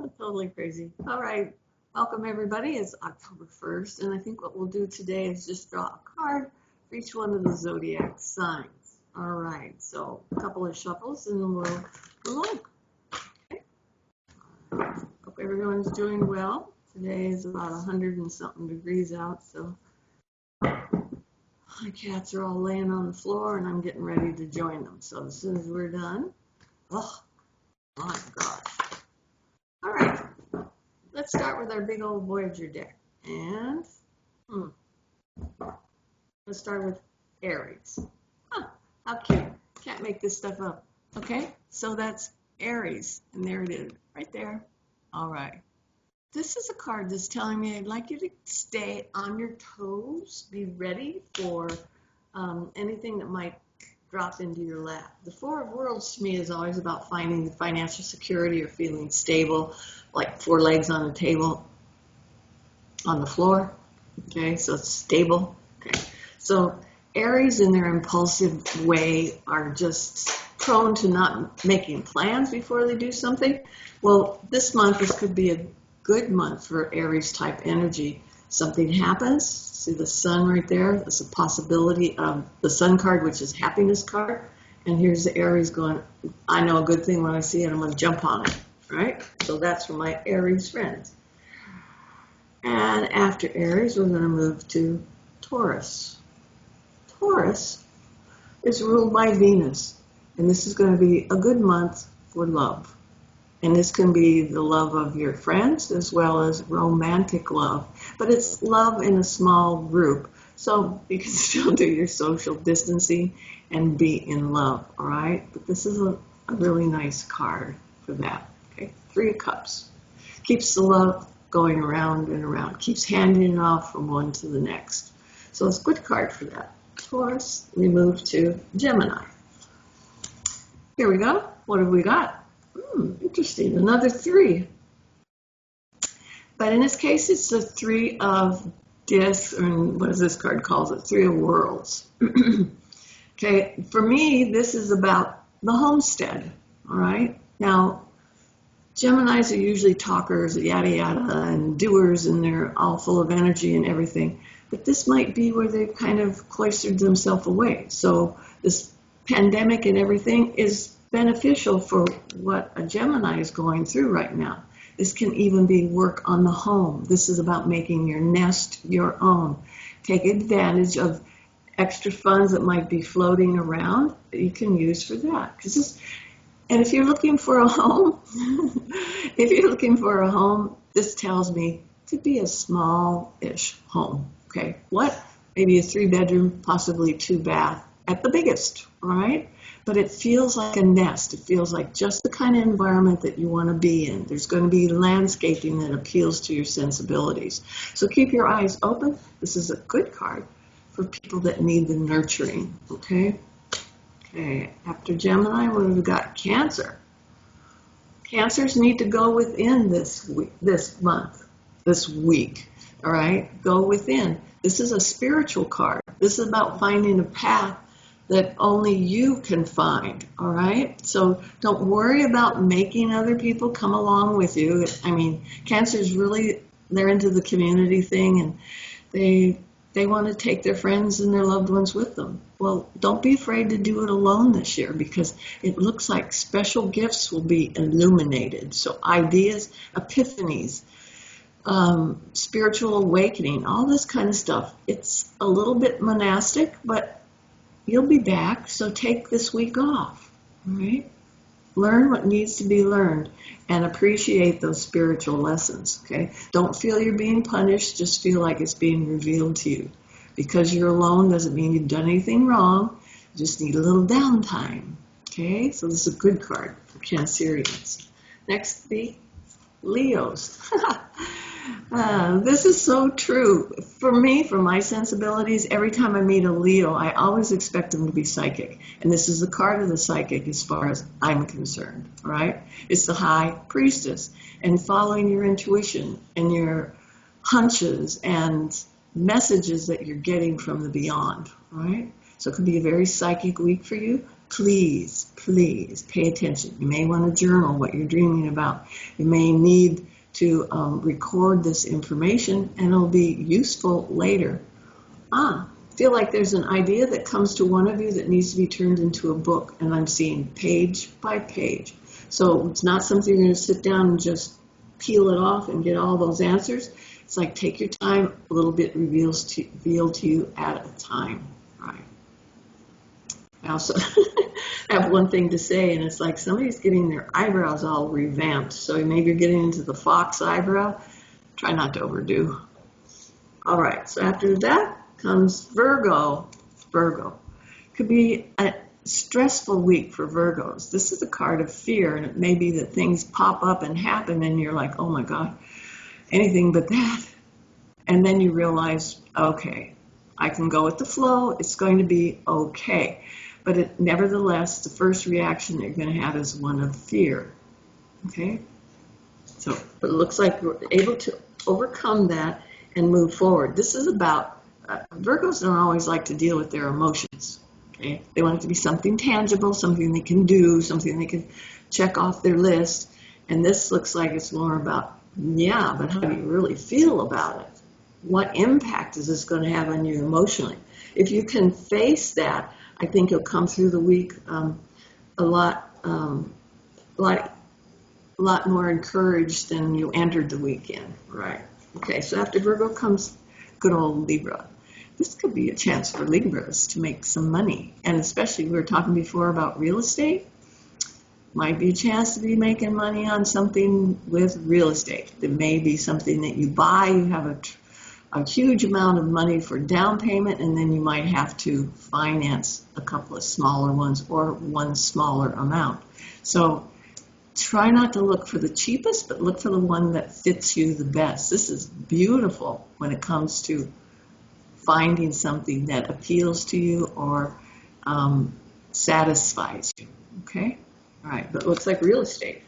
Totally crazy. All right. Welcome, everybody. It's October 1st, and I think what we'll do today is just draw a card for each one of the zodiac signs. All right. So a couple of shuffles, and then we'll move on. Okay. Hope everyone's doing well. Today is about 100 and something degrees out, so my cats are all laying on the floor, and I'm getting ready to join them. So as soon as we're done, oh my gosh. All right. Let's start with our big old Voyager deck. And let's start with Aries. Huh, how cute. Can't make this stuff up. Okay, so that's Aries. And there it is, right there. All right. This is a card that's telling me I'd like you to stay on your toes. Be ready for anything that might drop into your lap. The Four of Worlds to me is always about finding the financial security or feeling stable, like four legs on a table on the floor. Okay, so it's stable. Okay, so Aries in their impulsive way are just prone to not making plans before they do something. Well, this month, this could be a good month for Aries type energy. Something happens. See the sun right there? That's a possibility of the sun card, which is happiness card. And here's the Aries going, I know a good thing when I see it, I'm going to jump on it, right? So that's for my Aries friends. And after Aries, we're going to move to Taurus. Taurus is ruled by Venus. And this is going to be a good month for love. And this can be the love of your friends as well as romantic love. But it's love in a small group. So you can still do your social distancing and be in love, all right? But this is a really nice card for that, okay? Three of Cups. Keeps the love going around and around. Keeps handing it off from one to the next. So it's a good card for that. Taurus, we move to Gemini. Here we go. What have we got? Interesting, another three. But in this case, it's the three of discs, and what is this card calls it? Three of worlds. Okay, for me, this is about the homestead, all right? Now, Geminis are usually talkers, yada, yada, and doers, and they're all full of energy and everything. But this might be where they've kind of cloistered themselves away. So this pandemic and everything is beneficial for what a Gemini is going through right now. This can even be work on the home. This is about making your nest your own. Take advantage of extra funds that might be floating around that you can use for that. And if you're looking for a home, this tells me to be a small-ish home. Okay, what? Maybe a 3-bedroom, possibly 2-bath at the biggest, right? But it feels like a nest. It feels like just the kind of environment that you want to be in. There's going to be landscaping that appeals to your sensibilities. So keep your eyes open. This is a good card for people that need the nurturing, okay? Okay, after Gemini, what have we got? Cancer. Cancers need to go within this week, all right? Go within. This is a spiritual card. This is about finding a path that only you can find, all right? So don't worry about making other people come along with you. I mean, Cancer's really, they're into the community thing, and they want to take their friends and their loved ones with them. Well, don't be afraid to do it alone this year, because it looks like special gifts will be illuminated. So ideas, epiphanies, spiritual awakening, all this kind of stuff. It's a little bit monastic, but you'll be back, so take this week off, all right? Learn what needs to be learned and appreciate those spiritual lessons, okay? Don't feel you're being punished, just feel like it's being revealed to you. Because you're alone doesn't mean you've done anything wrong, you just need a little downtime, okay? So this is a good card for Cancerians. Next, the Leos. This is so true. For me, for my sensibilities, every time I meet a Leo, I always expect them to be psychic. And this is the card of the psychic as far as I'm concerned, right? It's the High Priestess. And following your intuition and your hunches and messages that you're getting from the beyond, right? So it could be a very psychic week for you. please, please pay attention. You may want to journal what you're dreaming about. You may need to record this information, and it'll be useful later. Feel like there's an idea that comes to one of you that needs to be turned into a book, and I'm seeing page by page. So it's not something you're going to sit down and just peel it off and get all those answers. It's like take your time, a little bit revealed to you at a time, right? I also have one thing to say, and it's like somebody's getting their eyebrows all revamped. So maybe you're getting into the fox eyebrow. Try not to overdo. All right, so after that comes Virgo. Virgo. Could be a stressful week for Virgos. This is a card of fear, and it may be that things pop up and happen, and you're like, oh my God, anything but that. And then you realize, okay, I can go with the flow. It's going to be okay. But nevertheless, the first reaction you're going to have is one of fear. Okay? So it looks like we're able to overcome that and move forward. This is about, Virgos don't always like to deal with their emotions. Okay? They want it to be something tangible, something they can do, something they can check off their list. And this looks like it's more about, yeah, but how do you really feel about it? What impact is this going to have on you emotionally? If you can face that, I think you'll come through the week a lot more encouraged than you entered the weekend, right? Okay, so after Virgo comes good old Libra. This could be a chance for Libras to make some money, and especially we were talking before about real estate. Might be a chance to be making money on something with real estate. It may be something that you buy, you have a huge amount of money for down payment, and then you might have to finance a couple of smaller ones or one smaller amount. So try not to look for the cheapest, but look for the one that fits you the best. This is beautiful when it comes to finding something that appeals to you or satisfies you. Okay? All right, but it looks like real estate.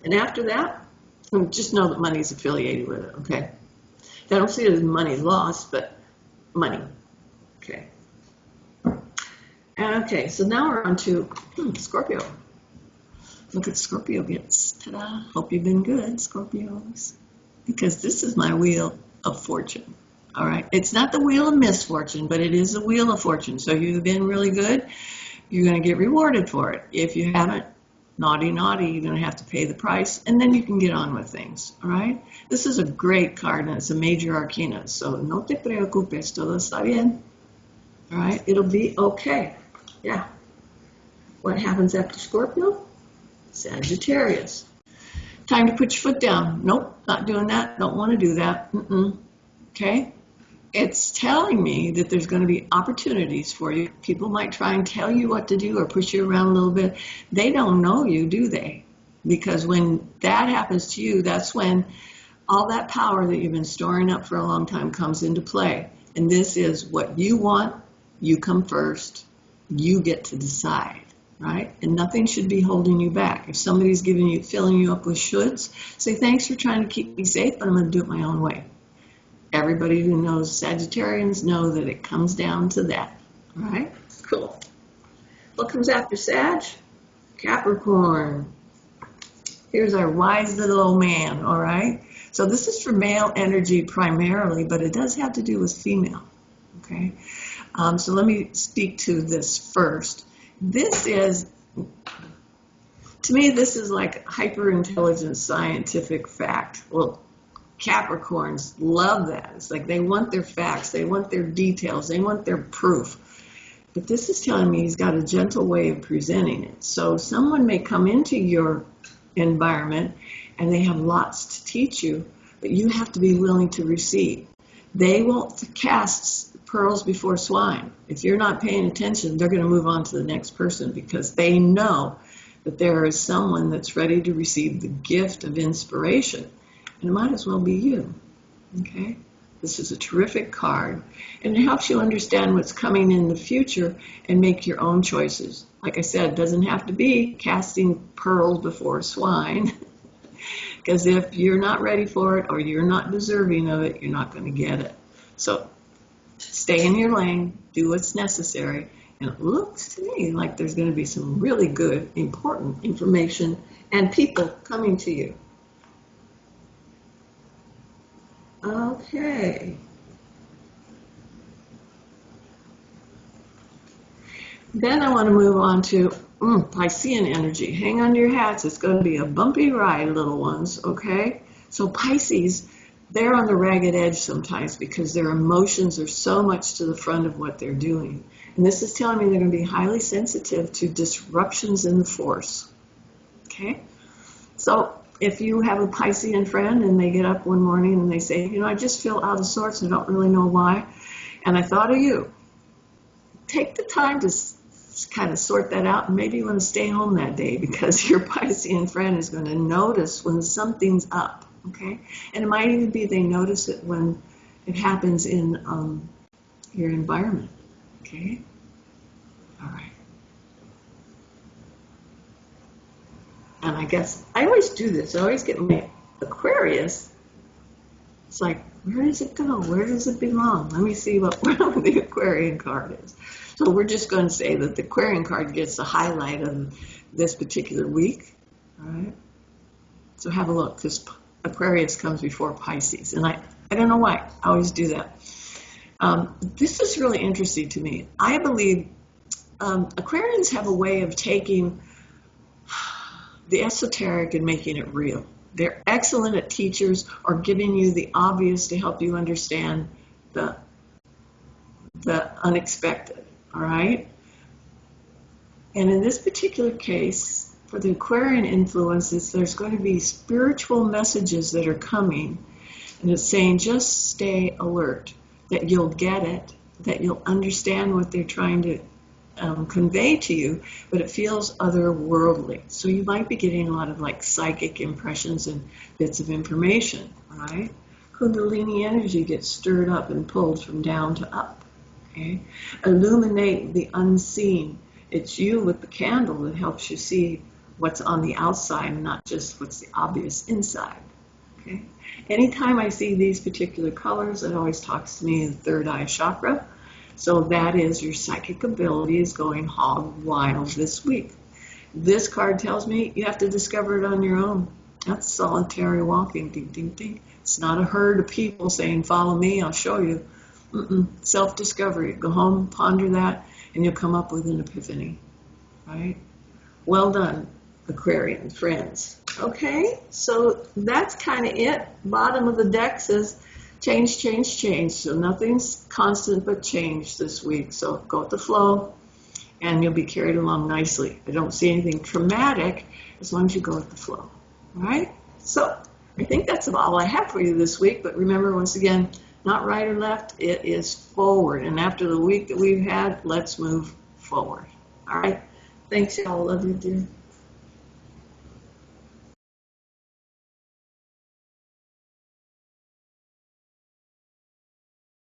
And after that, just know that money is affiliated with it, okay? I don't see it as money lost, but money. Okay. Okay, so now we're on to Scorpio. Look at Scorpio gets. Ta-da. Hope you've been good, Scorpios. Because this is my wheel of fortune. All right. It's not the wheel of misfortune, but it is the wheel of fortune. So if you've been really good, you're going to get rewarded for it. If you haven't, naughty, you're going to have to pay the price, and then you can get on with things, all right? This is a great card, and it's a major arcana, so no te preocupes, todo está bien, all right? It'll be okay, yeah. What happens after Scorpio? Sagittarius. Time to put your foot down. Nope, not doing that, don't want to do that, okay? It's telling me that there's going to be opportunities for you. People might try and tell you what to do or push you around a little bit. They don't know you, do they? Because when that happens to you, that's when all that power that you've been storing up for a long time comes into play. And this is what you want. You come first. You get to decide, right? And nothing should be holding you back. If somebody's filling you up with shoulds, say, thanks for trying to keep me safe, but I'm going to do it my own way. Everybody who knows Sagittarians know that it comes down to that. All right? Cool. What comes after Sag? Capricorn. Here's our wise little old man, all right? So this is for male energy primarily, but it does have to do with female, okay? So let me speak to this first. This is, to me, this is like hyper-intelligent scientific fact. Well, Capricorns love that. It's like they want their facts, they want their details, they want their proof. But this is telling me he's got a gentle way of presenting it. So someone may come into your environment and they have lots to teach you, but you have to be willing to receive. They won't cast pearls before swine. If you're not paying attention, they're going to move on to the next person because they know that there is someone that's ready to receive the gift of inspiration. And it might as well be you, okay? This is a terrific card, and it helps you understand what's coming in the future and make your own choices. Like I said, it doesn't have to be casting pearls before swine, because if you're not ready for it or you're not deserving of it, you're not going to get it. So stay in your lane, do what's necessary, And it looks to me like there's going to be some really good, important information and people coming to you. Okay. Then I want to move on to Piscean energy. Hang on to your hats. It's going to be a bumpy ride, little ones, okay? So Pisces, they're on the ragged edge sometimes because their emotions are so much to the front of what they're doing. And this is telling me they're going to be highly sensitive to disruptions in the force, okay? So if you have a Piscean friend and they get up one morning and they say, you know, I just feel out of sorts, I don't really know why, and I thought of you, take the time to kind of sort that out, and maybe you want to stay home that day because your Piscean friend is going to notice when something's up, okay? And it might even be they notice it when it happens in your environment, okay? All right. And I guess I always do this. I always get my Aquarius. It's like, where does it go? Where does it belong? Let me see what the Aquarian card is. So we're just going to say that the Aquarian card gets the highlight of this particular week. All right. So have a look, because Aquarius comes before Pisces. And I don't know why. I always do that. This is really interesting to me. I believe Aquarians have a way of taking the esoteric and making it real. They're excellent at teachers or giving you the obvious to help you understand the unexpected, all right? And in this particular case, for the Aquarian influences, there's going to be spiritual messages that are coming, and it's saying just stay alert, that you'll get it, that you'll understand what they're trying to convey to you, but it feels otherworldly. So you might be getting a lot of like psychic impressions and bits of information, right? Kundalini energy gets stirred up and pulled from down to up, okay? Illuminate the unseen. It's you with the candle that helps you see what's on the outside, not just what's the obvious inside, okay? Anytime I see these particular colors, it always talks to me in the third eye chakra. So that is your psychic ability is going hog wild this week. This card tells me you have to discover it on your own. That's solitary walking. Ding, ding, ding. It's not a herd of people saying, follow me, I'll show you. Self-discovery. Go home, ponder that, and you'll come up with an epiphany. Right? Well done, Aquarian friends. Okay, so that's kind of it. Bottom of the deck says, change, change, change. So nothing's constant but change this week. So go with the flow, and you'll be carried along nicely. I don't see anything traumatic as long as you go with the flow. All right? So I think that's all I have for you this week. But remember, once again, not right or left. It is forward. And after the week that we've had, let's move forward. All right? Thanks, y'all. Love you, dear.